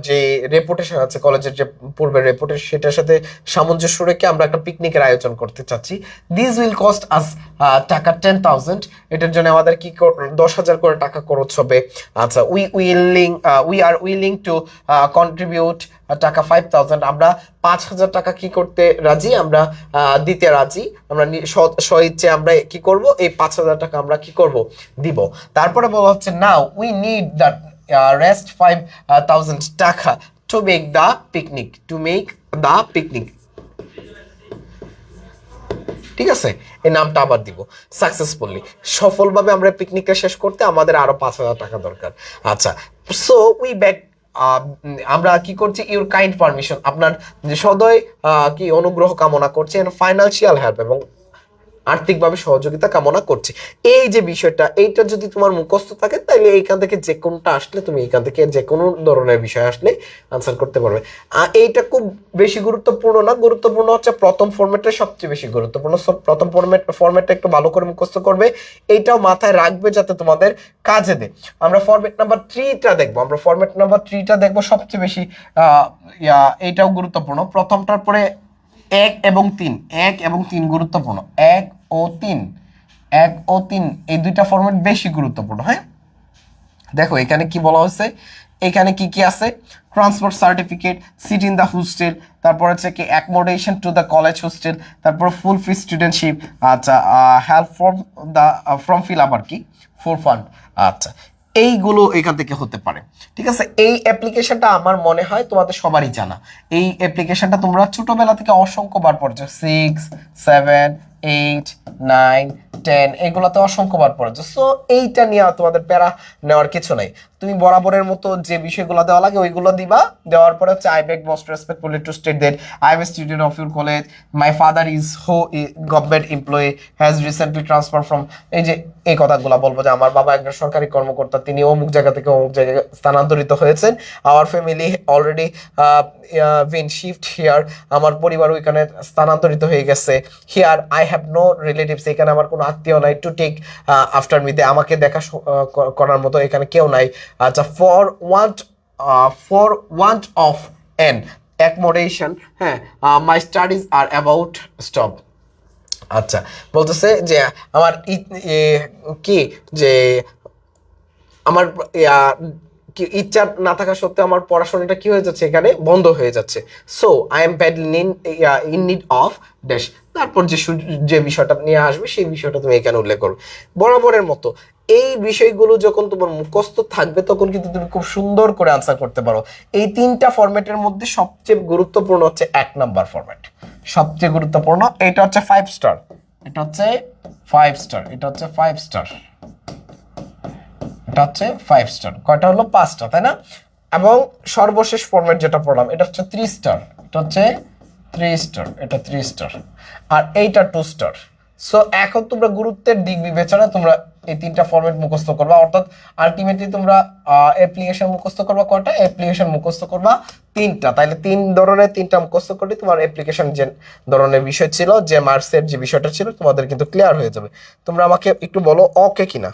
যে রেপুটেশন আছে কলেজের, যে পূর্বের রেপুটেশন, সেটার সাথে সামঞ্জস্য রেখে আমরা একটা পিকনিকের আয়োজন করতে চাচ্ছি। দিস উইল কস্ট আস টাকা 10,000, এটার জন্য আমাদের কি 10,000 করে টাকা খরচ হবে। আচ্ছা, we are willing to contribute টাকা 5,000, আমরা 5,000 টাকা কি করতে রাজি, আমরা দিতে রাজি, আমরা স্বইচ্ছে আমরা কি করব, এই 5,000 টাকা আমরা কি করব, দিব। তারপরে বলা হচ্ছে now we need the rest 5,000 টাকা টু মেক দ্য পিকনিক, ঠিক আছে। এই নামটা আবার দিব, সাকসেসফুলি, সফলভাবে আমরা পিকনিকটা শেষ করতে আমাদের আরো 5,000 টাকা দরকার। আচ্ছা, সো উই ব্যাক, আমরা কি করছি, ইউর কাইন্ড পারমিশন, আপনার যে সদয় কি অনুগ্রহ কামনা করছি, ফাইন্যান্সিয়াল হেল্প, এবং আর্থিকভাবে সহযোগিতা কামনা করছি। এই যে বিষয়টা, এইটা যদি তোমার মুখস্থ থাকে তাহলে এইখান থেকে যে কোনটা আসলে তুমি এইখান থেকে যে কোনো ধরনের বিষয় আসলে আনসার করতে পারবে। এইটা খুব বেশি গুরুত্বপূর্ণ না, গুরুত্বপূর্ণ হচ্ছে প্রথম ফরম্যাটটা সবচেয়ে বেশি গুরুত্বপূর্ণ। প্রথম ফরম্যাটটা একটু ভালো করে মুখস্থ করবে, এইটাও মাথায় রাখবে যাতে তোমাদের কাজে দেয়। আমরা ফরম্যাট নাম্বার 3টা দেখবো, সবচেয়ে বেশি এইটাও গুরুত্বপূর্ণ। প্রথমটার পরে 1 এবং 3 গুরুত্বপূর্ণ, 1 ও 3 এই দুইটা ফরম্যাট বেশি গুরুত্বপূর্ণ। হ্যাঁ, দেখো এখানে কি বলা হয়েছে, এখানে কি কি আছে, transport certificate, seat in the hostel, তারপর হচ্ছে কি accommodation to the college hostel, তারপর ফুল ফি স্টুডেন্টশিপ, আচ্ছা হেল্প ফ্রম ফিল আপ আর কি ফর ফান্ড। আচ্ছা, এইগুলো এখান থেকে হতে পারে, ঠিক আছে। এই অ্যাপ্লিকেশনটা আমার মনে হয় তোমাদের সবারই জানা। এই অ্যাপ্লিকেশনটা তোমরা ছোটবেলা থেকে অসংখ্যবার পড়েছো, 6, 7, 8, 9, 10 এগুলোতে অসংখ্যবার পড়েছো। সো এইটা নিয়ে তোমাদের প্যারা নেওয়ার কিছু নাই। তুমি বরাবরের মতো যে বিষয়গুলো দেওয়া লাগে ওইগুলো দিবা, দেওয়ার পরে হচ্ছে I beg most respectfully two state that I M a student of your college, my father is government employee, has recently transfer from, এই যে এই কথাগুলো বলবো যে আমার বাবা একজন সরকারি কর্মকর্তা, তিনি অমুক জায়গা থেকে অমুক জায়গায় স্থানান্তরিত হয়েছেন। Our family already been shift here, আমার পরিবার ওইখানে স্থানান্তরিত হয়ে গেছে। Here I have no relatives, এখানে আমার কোনো আত্মীয় নাই। টু টেক আফটার মি, আমাকে দেখা করার মতো এখানে কেউ নাই। আচ্ছা, for want of an accommodation, হ্যাঁ, মাই স্টাডিজ আর অ্যাবাউট স্টপ। আচ্ছা, বলতেছে যে আমার কি যে আমার ইচ্ছা না থাকা সত্ত্বেও আমার পড়াশোনাটা কি হয়ে যাচ্ছে, এখানে বন্ধ হয়ে যাচ্ছে। So I am badly in need of dash, তারপর যে বিষয়টা নিয়ে আসবে সেই বিষয়টা তুমি এখানে উল্লেখ করবে বরাবরের মতো। এই বিষয়গুলো যখন তোমার মুখস্থ থাকবে তখন কিন্তু তুমি খুব সুন্দর করে আনসার করতে পারো। এই 3টা ফরম্যাটের মধ্যে সবচেয়ে গুরুত্বপূর্ণ হচ্ছে 1 নাম্বার ফরম্যাট, সবচেয়ে গুরুত্বপূর্ণ। এটা হচ্ছে 5 স্টার, এটা হচ্ছে 5 স্টার, এটা হচ্ছে 5 স্টার, এটা হচ্ছে 5 স্টার। কয়টা হলো? 5টা, তাই না? এবং সর্বশেষ ফরম্যাট যেটা পড়লাম এটা হচ্ছে 3 স্টার, এটা হচ্ছে 3 স্টার, এটা 3 স্টার, আর এইটা 2 স্টার। সো এখন তোমরা গুরুত্বের দিক বিবেচনা তোমরা এই 3টা ফরম্যাট মুখস্থ করবা, অর্থাৎ আলটিমেটলি তোমরা অ্যাপ্লিকেশন মুখস্থ করবা কয়টা? অ্যাপ্লিকেশন মুখস্থ করবা 3টা। তাইলে 3 ধরনের 3টা মুখস্থ করলে তোমার অ্যাপ্লিকেশন যে ধরনের বিষয় ছিল, যে মার্কসের যে বিষয়টা ছিল তোমাদের কিন্তু ক্লিয়ার হয়ে যাবে। তোমরা আমাকে একটু বলো ওকে কিনা।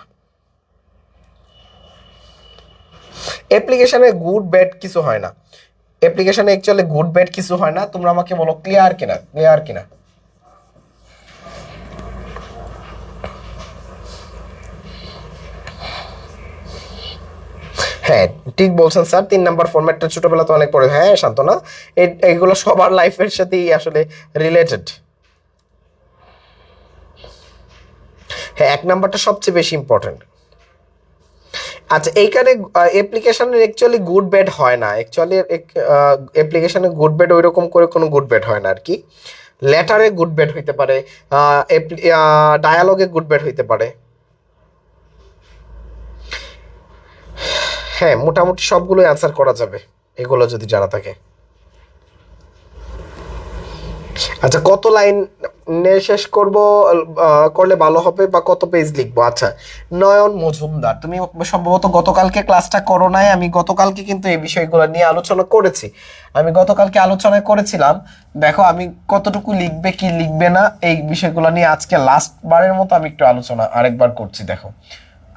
অ্যাপ্লিকেশনে গুড ব্যাড কিছু হয় না, অ্যাপ্লিকেশনে অ্যাকচুয়ালি গুড ব্যাড কিছু হয় না। তোমরা আমাকে বলো ক্লিয়ার কিনা, ক্লিয়ার কিনা। হ্যাঁ ঠিক বলছেন স্যার, 3 নাম্বার ফরম্যাটটা ছোটবেলা তো অনেক পড়ে। হ্যাঁ শান্তনা, এইগুলো সবার লাইফের সাথেই আসলে রিলেটেড। হ্যাঁ, 1 নাম্বারটা সবচেয়ে বেশি ইম্পর্টেন্ট। আচ্ছা, এইখানে অ্যাপ্লিকেশনের অ্যাকচুয়ালি গুড ব্যাড হয় না, অ্যাকচুয়ালি অ্যাপ্লিকেশনে গুড ব্যাড ওইরকম করে কোনো গুড ব্যাড হয় না আর কি। লেটারে গুড ব্যাড হইতে পারে, ডায়ালগে গুড ব্যাড হইতে পারে। হ্যাঁ, মোটামুটি সবগুলোই অ্যান্সার করা যাবে এগুলো যদি জানা থাকে। আচ্ছা, কত লাইন শেষ করব করলে ভালো হবে বা কত পেজ লিখবো? আচ্ছা, নয়ন মজুমদার, তুমি সম্ভবত গতকালকে ক্লাসটা করো নাই। আমি গতকালকে কিন্তু এই বিষয়গুলো নিয়ে আলোচনা করেছি। আমি গতকালকে আলোচনা করেছিলাম। দেখো আমি কতটুকু লিখবে কি লিখবে না এই বিষয়গুলো নিয়ে আজকে লাস্ট বারের মতো আমি একটু আলোচনা আরেকবার করছি। দেখো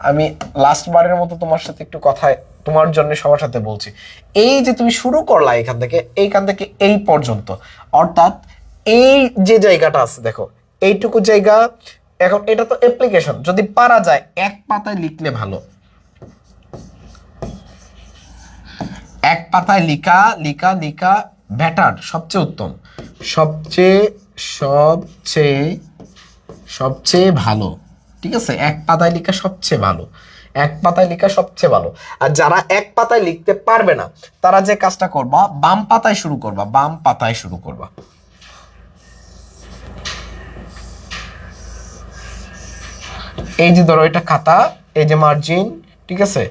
আমি লাস্ট বারের মতো তোমার সাথে একটু কথায় তোমার জন্য সবার সাথে বলছি। এই যে তুমি শুরু করলা এইখান থেকে এই পর্যন্ত, অর্থাৎ এই যে জায়গাটা আছে দেখো এইটুকু জায়গা, এখন এটা তো অ্যাপ্লিকেশন, যদি পারা যায় এক পাতায় লিখলে ভালো। এক পাতায় লিখা লিখা লিখা বেটার, সবচেয়ে উত্তম, সবচেয়ে সবচেয়ে সবচেয়ে ভালো। ঠিক আছে, এক পাতায় লেখা সবচেয়ে ভালো, এক পাতায় লেখা সবচেয়ে ভালো। আর যারা এক পাতায় লিখতে পারবে না তারা যে কাজটা করবা, বাম পাতায় শুরু করবা, বাম পাতায় শুরু করবা। এই যে ধরো এটা খাতা, এই যে মার্জিন, ঠিক আছে,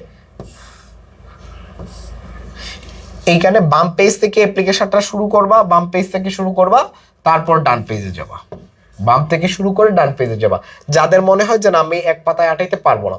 এইখানে বাম পেজ থেকে অ্যাপ্লিকেশনটা শুরু করবা, বাম পেজ থেকে শুরু করবা, তারপর ডান পেজে যাবা। বাম থেকে শুরু করে ডান পেজে যাবা। যাদের মনে হয় যে না আমি এক পাতায় আটাইতে পারবো না,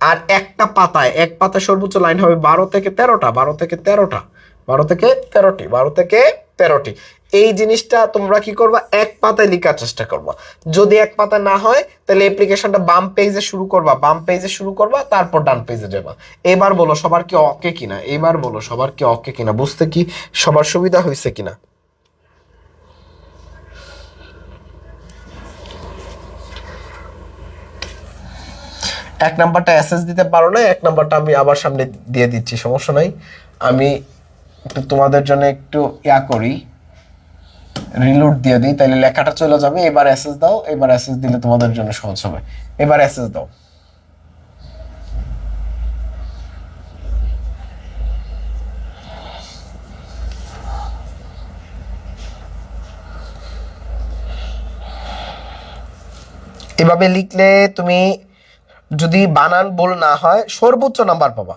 আর একটা পাতায় এক পাতায় সর্বোচ্চ লাইন হবে 12 থেকে 13টা, 12 থেকে 13টা, 12 থেকে 13টি, 12 থেকে 13টি। এই জিনিসটা তোমরা কি করবা, এক পাতায় লেখার চেষ্টা করবা। যদি এক পাতা না হয় তাহলে অ্যাপ্লিকেশনটা বাম পেজে শুরু করবা, বাম পেজে শুরু করবা, তারপর ডান পেজে যাবা। এবার বলো সবার কি ওকে কিনা, এবার বলো সবার কি ওকে কিনা, বুঝতে কি সবার সুবিধা হয়েছে কিনা? এক নাম্বারটা অ্যাসেস দিতে পারো না, এক নাম্বারটা আমি আবার সামনে দিয়ে দিচ্ছি, সমস্যা নাই। আমি একটু তোমাদের জন্য একটু করি, রিলোড দিয়ে দিই, তাহলে লেখাটা চলে যাবে। এবার অ্যাসেস দাও, এবার অ্যাসেস দিলে তোমাদের জন্য সহজ হবে। এবার অ্যাসেস দাও। এভাবে লিখলে তুমি যদি বানান ভুল না হয় সর্বোচ্চ নাম্বার পাবা।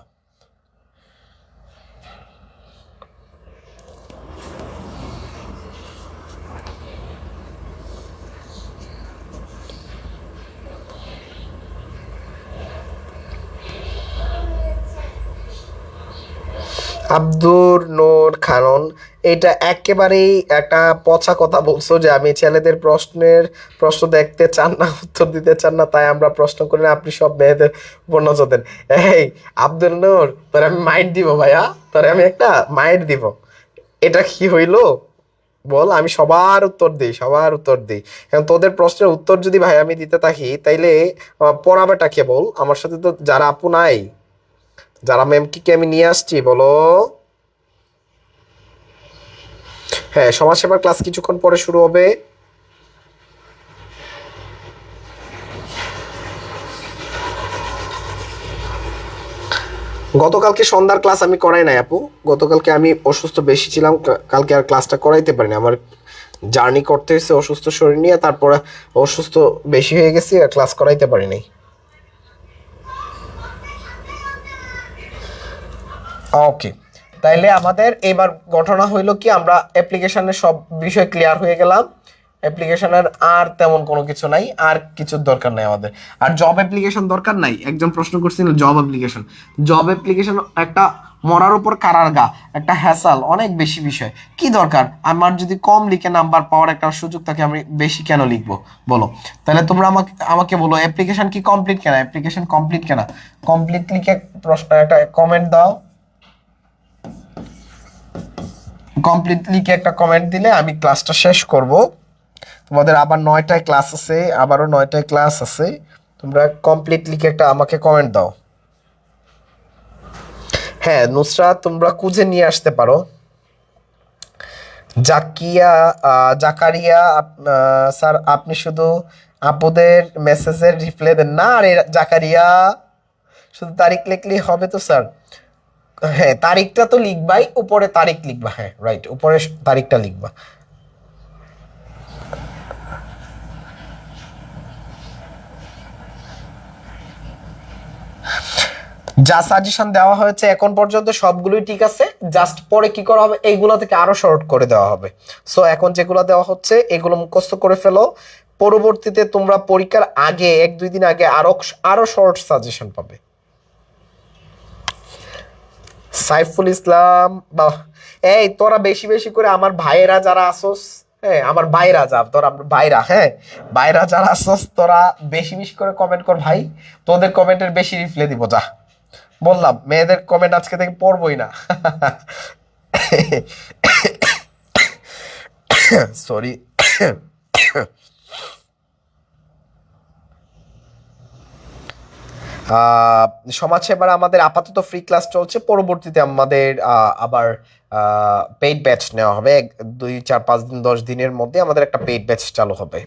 আব্দুর নূর খানন, এটা একেবারেই একটা পচা কথা বলছো যে আমি ছেলেদের প্রশ্ন দেখতে চান না, উত্তর দিতে চান না, তাই আমরা প্রশ্ন করি না, আপনি সব মেয়েদের উপর নজর দেন। এই আব্দুল নূর, তোরে আমি মাইট দিব ভাইয়া, তোরে আমি একটা মাইট দিব। এটা কি হইলো বল? আমি সবার উত্তর দিই, সবার উত্তর দিই। এখন তোদের প্রশ্নের উত্তর যদি ভাই আমি দিতে থাকি তাইলে পড়াবেটা কে বল? আমার সাথে তো যারা আপু নাই, যারা ম্যাম কি আমি নিয়ে আসছি বলো। হ্যাঁ, সমাজসেবার ক্লাস কিছুক্ষণ পরে শুরু হবে। গতকালকে সন্ধ্যার ক্লাস আমি করাই নাই আপু, গতকালকে আমি অসুস্থ বেশি ছিলাম, কালকে আর ক্লাসটা করাইতে পারিনি। আমার জার্নি করতে হয়েছে অসুস্থ শরীর নিয়ে, তারপরে অসুস্থ বেশি হয়ে গেছি আর ক্লাস করাইতে পারিনি। ওকে, তাইলে আমাদের এবার ঘটনা হইলো কি, আমরা অ্যাপ্লিকেশনের সব বিষয় ক্লিয়ার হয়ে গেলাম। অ্যাপ্লিকেশনের আর তেমন কোনো কিছু নাই, আর কিছুর দরকার নাই আমাদের। আর জব অ্যাপ্লিকেশন দরকার নাই। একজন প্রশ্ন করছিল জব অ্যাপ্লিকেশন, জব অ্যাপ্লিকেশন একটা মরার উপর কারার গা, একটা হ্যাসাল, অনেক বেশি বিষয়। কি দরকার? আমার যদি কম লিখে নাম্বার পাওয়ার একটা সুযোগ থাকে আমি বেশি কেন লিখবো বলো? তাহলে তোমরা আমাকে আমাকে বলো অ্যাপ্লিকেশন কি কমপ্লিট কেনা, অ্যাপ্লিকেশন কমপ্লিট কেনা, কমপ্লিট লিখে প্রশ্ন একটা কমেন্ট দাও। কমপ্লিটলি কি একটা কমেন্ট দিলে আমি ক্লাসটা শেষ করব। তোমাদের আবার 9টায় ক্লাস আছে, আবারও 9টায় ক্লাস আছে। তোমরা কমপ্লিটলি কি একটা আমাকে কমেন্ট দাও। হ্যাঁ নুসরাত, তোমরা খুঁজে নিয়ে আসতে পারো। জাকারিয়া স্যার, আপনি শুধু আপুদের মেসেজের রিপ্লাই দেন না। আরে জাকারিয়া, শুধু তারিখ লিখলেই হবে তো স্যার? হ্যাঁ, তারিখটা তো লিখবাই, উপরে তারিখ লিখবা। হ্যাঁ রাইট, উপরে তারিখটা লিখবা। যা সাজেশন দেওয়া হয়েছে এখন পর্যন্ত সবগুলোই ঠিক আছে, জাস্ট পরে কি করা হবে, এইগুলো থেকে আরো শর্ট করে দেওয়া হবে। সো এখন যেগুলো দেওয়া হচ্ছে এগুলো মুখস্থ করে ফেলো, পরবর্তীতে তোমরা পরীক্ষার আগে 1-2 দিন আগে আরো আরো শর্ট সাজেশন পাবে। সাইফুল ইসলাম, বাহ, এই তোরা বেশি বেশি করে আমার ভাইয়েরা যারা আসোস, হ্যাঁ আমার ভাইরা যা, তোরা ভাইরা, হ্যাঁ ভাইরা যারা আসোস তোরা বেশি বেশি করে কমেন্ট কর ভাই, তোদের কমেন্টের বেশি রিপ্লাই দিব। যা বললাম, মেয়েদের কমেন্ট আজকে থেকে পড়বই না। সরি। সমাজসেবার আমাদের আপাতত ফ্রি ক্লাস চলছে, পরবর্তীতে আমাদের আবার পেইড ব্যাচ নেওয়া হবে। 2-4-5 দিন 10 দিনের মধ্যে আমাদের একটা পেইড ব্যাচ চালু হবে।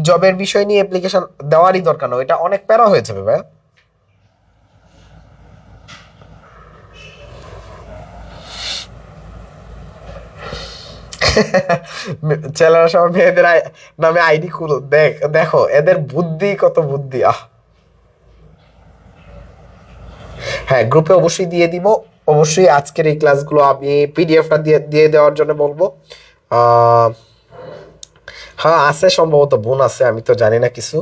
জবের বিষয় নিয়ে অ্যাপ্লিকেশন দেওয়ারই দরকার নয়, এটা অনেক প্যারা হয়ে যাবে ভাই। ছেলেরা সবাই মেয়েদের নামে আইডি খুলো, দেখো এদের বুদ্ধি, কত বুদ্ধি। হ্যাঁ গ্রুপে অবশ্যই দিয়ে দিব। অবশ্যই আজকের এই ক্লাসগুলো আমি পিডিএফটা দিয়ে দিয়ে দেওয়ার জন্য বলবো। হ্যাঁ আছে সম্ভবত, বোন আছে, আমি তো জানি না কিছু।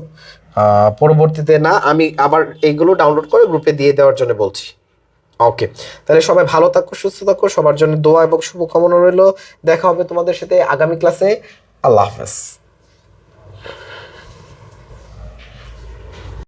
পরবর্তীতে না, আমি আবার এইগুলো ডাউনলোড করে গ্রুপে দিয়ে দেওয়ার জন্য বলছি। ওকে, তাহলে সবাই ভালো থাকো, সুস্থ থাকো, সবার জন্য দোয়া এবং শুভকামনা রইলো। দেখা হবে তোমাদের সাথে আগামী ক্লাসে। আল্লাহ হাফেজ।